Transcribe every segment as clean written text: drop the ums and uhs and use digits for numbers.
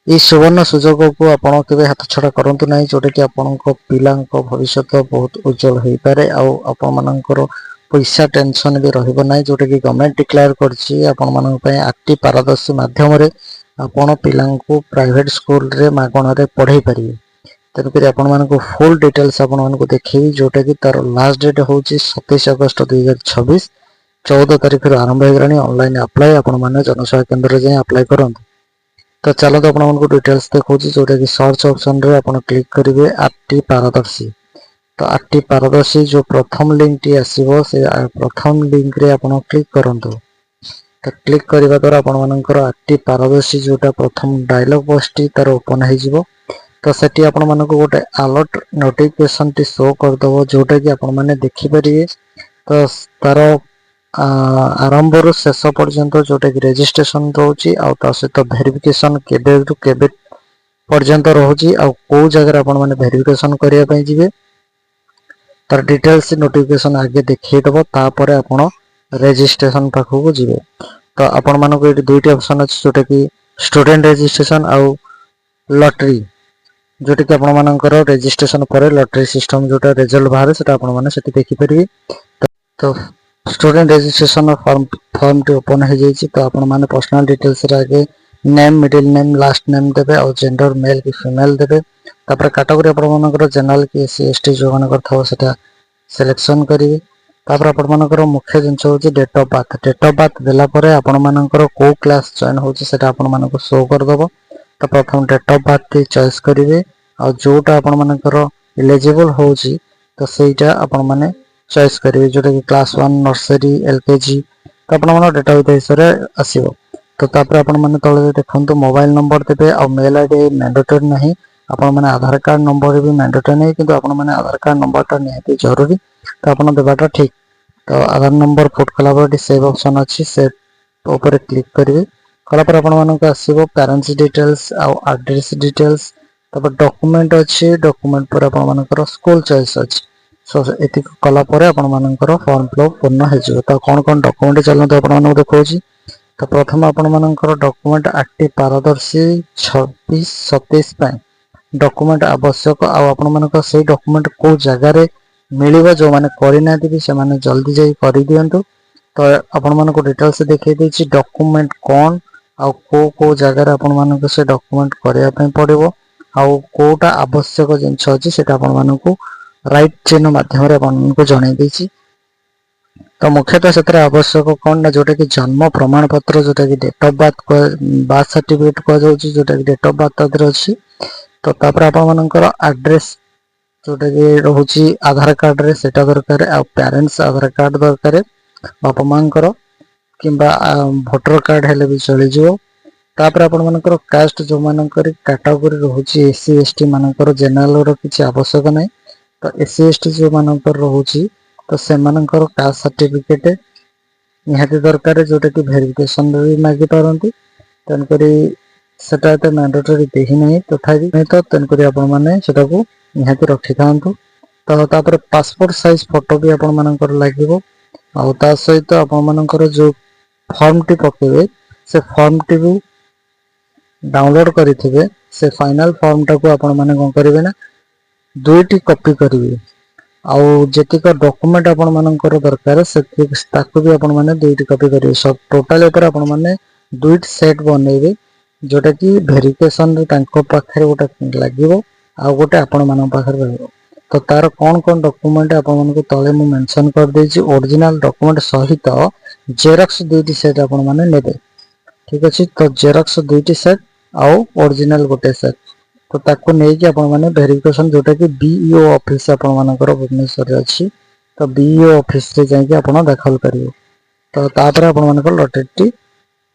এই ସୁବର୍ଣ୍ଣ ସୁଯୋଗକୁ ଆପଣ କେବେ ହାତଛଡ଼ା କରନ୍ତୁ ନାହିଁ, ଯେଉଁଟାକି ଆପଣଙ୍କ ପିଲାଙ୍କ ଭବିଷ୍ୟତ ବହୁତ ଉଜ୍ଜଳ ହୋଇପାରେ। ଆଉ ଆପଣମାନଙ୍କର ପଇସା ଟେନସନ୍ ବି ରହିବ ନାହିଁ, ଯେଉଁଟାକି ଗଭର୍ଣ୍ଣମେଣ୍ଟ ଡିକ୍ଲେୟାର କରିଛି ଆପଣମାନଙ୍କ ପାଇଁ ଆକ୍ଟିଭ ପାରଦର୍ଶୀ ମାଧ୍ୟମରେ ଆପଣ ପିଲାଙ୍କୁ ପ୍ରାଇଭେଟ୍ ସ୍କୁଲରେ ମାଗଣାରେ ପଢ଼ାଇ ପାରିବେ। ତେଣୁକରି ଆପଣମାନଙ୍କୁ ଫୁଲ୍ ଡିଟେଲ୍ସ ଆପଣମାନଙ୍କୁ ଦେଖେଇବି, ଯେଉଁଟାକି ତାର ଲାଷ୍ଟ ଡେଟ୍ ହେଉଛି 27 ଅଗଷ୍ଟ 2026। 14 ତାରିଖରୁ ଆରମ୍ଭ ହୋଇଗଲାଣି ଅନଲାଇନ୍ ଆପ୍ଲାଏ। ଆପଣମାନେ ଜନସେବା କେନ୍ଦ୍ରରେ ଯାଇ ଆପ୍ଲାଏ କରନ୍ତୁ। ତ ଚାଲନ୍ତୁ ଆପଣମାନଙ୍କୁ ଡିଟେଲ୍ସ ଦେଖାଉଛି, ଯେଉଁଟାକି ସର୍ଚ୍ଚ ଅପସନ୍ରେ ଆପଣ କ୍ଲିକ୍ କରିବେ ଆକ୍ଟିଭ ପାରଦର୍ଶୀ। ତ ଆକ୍ଟିଭ ପାରଦର୍ଶୀ ଯେଉଁ ପ୍ରଥମ ଲିଙ୍କଟି ଆସିବ, ସେ ପ୍ରଥମ ଲିଙ୍କରେ ଆପଣ କ୍ଲିକ୍ କରନ୍ତୁ। ତ କ୍ଲିକ୍ କରିବା ଦ୍ୱାରା ଆପଣମାନଙ୍କର ଆକ୍ଟିଭ ପାରଦର୍ଶୀ ଯେଉଁଟା ପ୍ରଥମ ଡାୟଲଗ୍ ବକ୍ସଟି ତାର ଓପନ୍ ହୋଇଯିବ। ତ ସେଠି ଆପଣମାନଙ୍କୁ ଗୋଟେ ଆଲର୍ଟ ନୋଟିଫିକେସନଟି ଶୋ କରିଦେବ, ଯେଉଁଟାକି ଆପଣମାନେ ଦେଖିପାରିବେ। ତ ତାର ଆରମ୍ଭରୁ ଶେଷ ପର୍ଯ୍ୟନ୍ତ ଯେଉଁଟାକି ରେଜିଷ୍ଟ୍ରେସନ ରହୁଛି, ଆଉ ତା ସହିତ ଭେରିଫିକେସନ କେବେଠୁ କେବେ ପର୍ଯ୍ୟନ୍ତ ରହୁଛି, ଆଉ କେଉଁ ଜାଗାରେ ଆପଣମାନେ ଭେରିଫିକେସନ କରିବା ପାଇଁ ଯିବେ ତାର ଡିଟେଲ୍ସ ନୋଟିଫିକେସନ ଆଗେ ଦେଖେଇଦେବ। ତାପରେ ଆପଣ ରେଜିଷ୍ଟ୍ରେସନ ପାଖକୁ ଯିବେ। ତ ଆପଣମାନଙ୍କୁ ଏଠି ଦୁଇଟି ଅପସନ୍ ଅଛି, ଯେଉଁଟାକି ଷ୍ଟୁଡେଣ୍ଟ ରେଜିଷ୍ଟ୍ରେସନ ଆଉ ଲଟେରୀ, ଯେଉଁଟାକି ଆପଣମାନଙ୍କର ରେଜିଷ୍ଟ୍ରେସନ ପରେ ଲଟେରୀ ସିଷ୍ଟମ ଯେଉଁଟା ରେଜଲ୍ଟ ବାହାରେ ସେଟା ଆପଣମାନେ ସେଠି ଦେଖିପାରିବେ। ତ ଷ୍ଟୁଡେଣ୍ଟ ରେଜିଷ୍ଟ୍ରେସନ ଫର୍ମଟି ଓପନ୍ ହୋଇଯାଇଛି। ତ ଆପଣମାନେ ପର୍ସନାଲ ଡିଟେଲ୍ସରେ ଆଗେ name, middle name, last name ଦେବେ, ଆଉ ଜେଣ୍ଡର ମେଲ୍ କି ଫିମେଲ୍ ଦେବେ। ତାପରେ କାଟାଗୋରୀ ଆପଣମାନଙ୍କର ଜେନେରାଲ କି SC ST ଯେଉଁମାନଙ୍କର ଥିବ ସେଟା ସିଲେକ୍ସନ କରିବେ। ତାପରେ ଆପଣମାନଙ୍କର ମୁଖ୍ୟ ଜିନିଷ ହେଉଛି date of birth. Date of birth ଦେଲା ପରେ ଆପଣମାନଙ୍କର କେଉଁ କ୍ଲାସ୍ ଜଏନ୍ ହେଉଛି ସେଟା ଆପଣମାନଙ୍କୁ ଶୋ କରିଦେବ। ତ ପ୍ରଥମ ଡେଟ୍ ଅଫ୍ ବାର୍ଥଟି ଚଏସ୍ କରିବେ, ଆଉ ଯେଉଁଟା ଆପଣମାନଙ୍କର ଇଲିଜିବଲ୍ ହେଉଛି ତ ସେଇଟା ଆପଣମାନେ ଚଏସ୍ କରିବେ, ଯେଉଁଟାକି କ୍ଲାସ୍ 1 ନର୍ସରୀ LKG। ତ ଆପଣଙ୍କର ଡେଟ୍ ଅଫ୍ ବାର୍ଥ ହିସାବରେ ଆସିବ। ତ ତାପରେ ଆପଣମାନେ ତଳେ ଦେଖନ୍ତୁ ମୋବାଇଲ ନମ୍ବର ଦେବେ, ଆଉ ମେଲ୍ ID ମ୍ୟାଣ୍ଡେଟୋରୀ ନାହିଁ। ଆପଣମାନେ ଆଧାର କାର୍ଡ଼ ନମ୍ବର ବି ମ୍ୟାଣ୍ଡେଟୋରୀ ନାହିଁ, କିନ୍ତୁ ଆପଣମାନେ ଆଧାର କାର୍ଡ଼ ନମ୍ବରଟା ନିହାତି ଜରୁରୀ, ତ ଆପଣ ଦେବାଟା ଠିକ୍। ତ ଆଧାର ନମ୍ବର ପୁଟ୍ କଲା ପରେ ଏଠି ସେଭ୍ ଅପସନ୍ ଅଛି, ସେଭ୍ ଉପରେ କ୍ଲିକ୍ କରିବେ। କଲାପରେ ଆପଣମାନଙ୍କୁ ଆସିବ ପ୍ୟାରେଣ୍ଟସ୍ ଡିଟେଲ୍ସ ଆଉ ଆଡ୍ରେସ୍ ଡିଟେଲ୍ସ। ତାପରେ ଡକୁମେଣ୍ଟ ଅଛି, ଡକୁମେଣ୍ଟ ପରେ ଆପଣମାନଙ୍କର ସ୍କୁଲ ଚଏସ୍ ଅଛି। ଏତିକି କଲା ପରେ ଆପଣମାନଙ୍କର ଫର୍ମ ଫିଲ୍ଅପ୍ ପୂର୍ଣ୍ଣ ହୋଇଯିବ। ତ କ'ଣ କ'ଣ ଡକୁମେଣ୍ଟ ଚାଲନ୍ତୁ ଆପଣମାନଙ୍କୁ ଦେଖାଉଛି। ତ ପ୍ରଥମେ ଆପଣମାନଙ୍କର ଡକୁମେଣ୍ଟ ଆକ୍ଟିଭ ପାରଦର୍ଶୀ 26-27 ପାଇଁ ଡକୁମେଣ୍ଟ ଆବଶ୍ୟକ। ଆଉ ଆପଣମାନଙ୍କ ସେଇ ଡକୁମେଣ୍ଟ କେଉଁ ଜାଗାରେ ମିଳିବ, ଯେଉଁମାନେ କରିନାହାନ୍ତି ବି ସେମାନେ ଜଲ୍ଦି ଯାଇ କରିଦିଅନ୍ତୁ। ତ ଆପଣମାନଙ୍କୁ ଡିଟେଲ୍ସ ଦେଖାଇ ଦେଇଛି ଡକୁମେଣ୍ଟ କ'ଣ ଆଉ କେଉଁ ଜାଗାରେ ଆପଣମାନଙ୍କୁ ସେ ଡକୁମେଣ୍ଟ କରିବା ପାଇଁ ପଡ଼ିବ, ଆଉ କେଉଁଟା ଆବଶ୍ୟକ ଜିନିଷ ଅଛି ସେଇଟା ଆପଣମାନଙ୍କୁ ରାଇଟ୍ ଚିହ୍ନ ମାଧ୍ୟମରେ ଆପଣମାନଙ୍କୁ ଜଣାଇ ଦେଇଛି। ତ ମୁଖ୍ୟତଃ ସେଥିରେ ଆବଶ୍ୟକ କ'ଣ ନା, ଯେଉଁଟାକି ଜନ୍ମ ପ୍ରମାଣପତ୍ର, ଯେଉଁଟାକି ଡେଟ୍ ଅଫ୍ ବାର୍ଥ ସାର୍ଟିଫିକେଟ୍ କୁହାଯାଉଛି, ଯେଉଁଟାକି ଡେଟ୍ ଅଫ୍ ବାର୍ଥ ତା ଦେହରେ ଅଛି। ତ ତାପରେ ଆପଣମାନଙ୍କର ଆଡ୍ରେସ୍ ଯେଉଁଟାକି ରହୁଛି ଆଧାର କାର୍ଡ଼ରେ ସେଇଟା ଦରକାର, ଆଉ ପ୍ୟାରେଣ୍ଟସ୍ ଆଧାର କାର୍ଡ଼ ଦରକାର, ବାପା ମାଆଙ୍କର କିମ୍ବା ଭୋଟର କାର୍ଡ଼ ହେଲେ ବି ଚଳିଯିବ। ତାପରେ ଆପଣମାନଙ୍କର କାଷ୍ଟ ଯେଉଁମାନଙ୍କର କାଟାଗୋରୀ ରହୁଛି SC ST ମାନଙ୍କର ଜେନେରାଲର କିଛି ଆବଶ୍ୟକ ନାହିଁ। ତ SC ST ଯେଉଁମାନଙ୍କର ରହୁଛି ତ ସେମାନଙ୍କର କାଷ୍ଟ ସାର୍ଟିଫିକେଟ୍ ନିହାତି ଦରକାର, ଯେଉଁଟାକି ଭେରିଫିକେସନରେ ବି ମାଗିପାରନ୍ତି। ତେଣୁକରି ସେଟା ଏତେ ମ୍ୟାଣ୍ଡେଟୋରୀ ଦେଇନାହିଁ, ତଥାପି ତ ତେଣୁକରି ଆପଣମାନେ ସେଟାକୁ ନିହାତି ରଖିଥାନ୍ତୁ। ତ ତାପରେ ପାସପୋର୍ଟ ସାଇଜ ଫଟୋ ବି ଆପଣମାନଙ୍କର ଲାଗିବ। ଆଉ ତା ସହିତ ଆପଣମାନଙ୍କର ଯେଉଁ ଫର୍ମଟି ପକାଇବେ ସେ ଫର୍ମଟି ବି ଡାଉନଲୋଡ୍ କରିଥିବେ। ସେ ଫାଇନାଲ ଫର୍ମଟାକୁ ଆପଣମାନେ କ'ଣ କରିବେ ନା, 2ଟି କପି କରିବେ। ଆଉ ଯେତିକ ଡକୁମେଣ୍ଟ ଆପଣମାନଙ୍କର ଦରକାର ତାକୁ ବି ଆପଣମାନେ 2ଟି କପି କରିବେ। ସବୁ ଟୋଟାଲ ଉପରେ ଆପଣମାନେ 2ଟି ସେଟ୍ ବନେଇବେ, ଯେଉଁଟାକି ଭେରିଫିକେସନରେ ତାଙ୍କ ପାଖରେ ଗୋଟେ ଲାଗିବ, ଆଉ ଗୋଟେ ଆପଣମାନଙ୍କ ପାଖରେ ରହିବ। ତ ତାର କ'ଣ କ'ଣ ଡକୁମେଣ୍ଟ ଆପଣମାନଙ୍କୁ ତଳେ ମୁଁ ମେନସନ୍ କରିଦେଇଛି। ଓରିଜିନାଲ ଡକୁମେଣ୍ଟ ସହିତ ଜେରକ୍ସ 2ଟି ସେଟ୍ ଆପଣମାନେ ନେବେ, ଠିକ୍ ଅଛି। ତ ଜେରକ୍ସ 2ଟି ସେଟ୍ ଆଉ ଓରିଜିନାଲ ଗୋଟେ ସେଟ୍, ତ ତାକୁ ନେଇକି ଆପଣମାନେ ଭେରିଫିକେସନ, ଯେଉଁଟାକି BEO ଅଫିସ୍ ଆପଣମାନଙ୍କର ଭୁବନେଶ୍ୱରରେ ଅଛି, ତ BEO ଅଫିସରେ ଯାଇକି ଆପଣ ଦାଖଲ କରିବେ। ତ ତାପରେ ଆପଣମାନଙ୍କର ଲଟେରୀଟି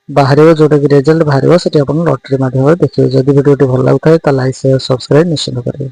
ବାହାରିବ, ଯେଉଁଟାକି ରେଜଲ୍ଟ ବାହାରିବ, ସେଠି ଆପଣ ଲଟେରୀ ମାଧ୍ୟମରେ ଦେଖିବେ। ଯଦି ଭିଡ଼ିଓଟି ଭଲ ଲାଗୁଥାଏ ତାହେଲେ ଲାଇକ୍, ସେୟାର, ସବସ୍କ୍ରାଇବ୍ ନିଶ୍ଚିତ କରିବେ।